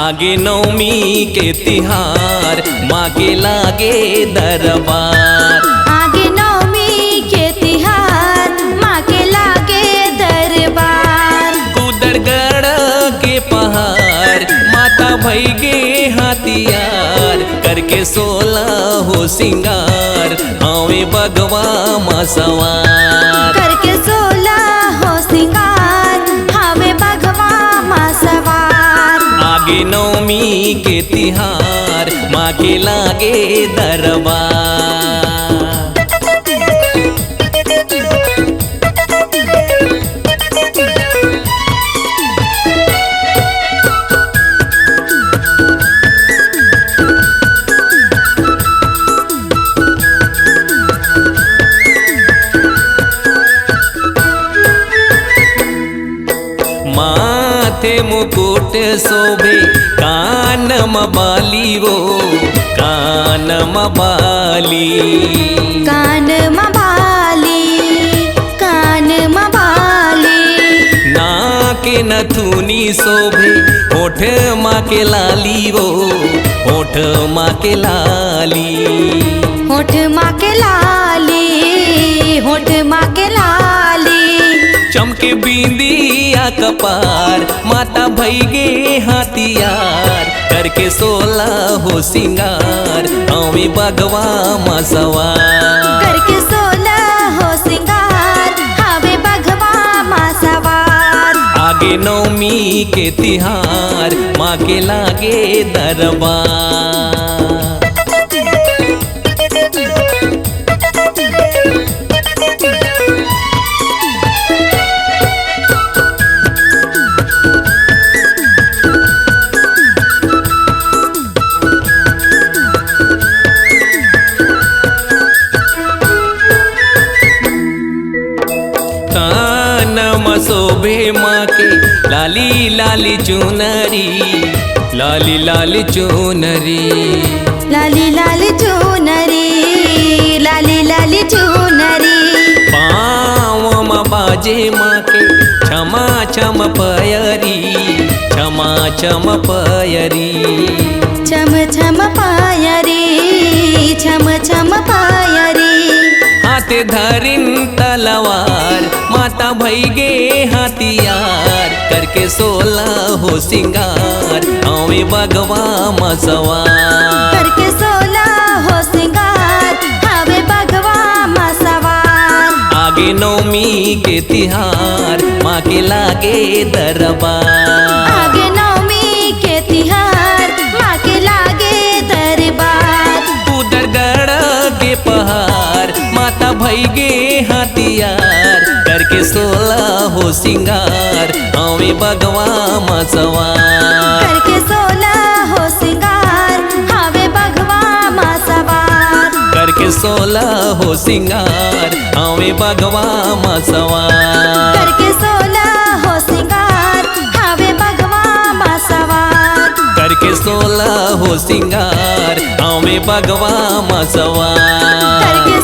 आगे नवमी के तिहार माँ के लागे दरबार। आगे नवमी के तिहार माँ के लागे दरबार। कुदरगढ़ के पहाड़ माता भैगे हाथियार करके 16 हो सिंगार हमें बगवा माँ सवार। करके 16 हो सिंगार हमें बगवा माँ सवार। आगे नवमी के तिहार माँ के लागे दरबार। माथे मुकुट शोभे कान बाली वो कान बाली। कान मबाली कान मबाली। नाक नथुनी शोभे होठ माँ के लाली वो होठ माँ के लाली। होठ माँ के लाली होठ माँ के लाली। चमके बिंदिया कपार माता भैगे हाथियार करके 16 हो सिंगार हमें बगवा माँ सवार। करके 16 हो सिंगार हमें बगवा माँ सवार। आगे नवमी के तिहार माँ के लागे दरबार। शोभे माँ के लाली लाली चुनरी लाली लाली चुनरी। लाली लाली चुनरी लाली लाली चुनरी। पाँव में बाजे माँ के क्षमा क्षम पयरी क्षमा क्षम पयरी। छम छम पायरी छम छम पायरी। हाथ धरिन तलवार माता भैगे हाथियार करके 16 हो सिंगार हमें बगवा माँ सवार। करके 16 हो सिंगार हमें बगवा माँ सवार। आगे नवमी के तिहार माँ के लागे दरबार। आगे नवमी के तिहार माँ के लागे दरबार। कुदरगढ़ के पहाड़ माता भैगे हाथियार करके 16 हो सिंगार हमें बगवा माँ सवार। करके 16 हो सिंगार हमें बगवा माँ सवार। करके 16 हो सिंगार हमें बगवा माँ सवार। करके 16 हो सिंगार हमें बगवा माँ सवार। करके 16 हो सिंगार हमें बगवा माँ सवार। करके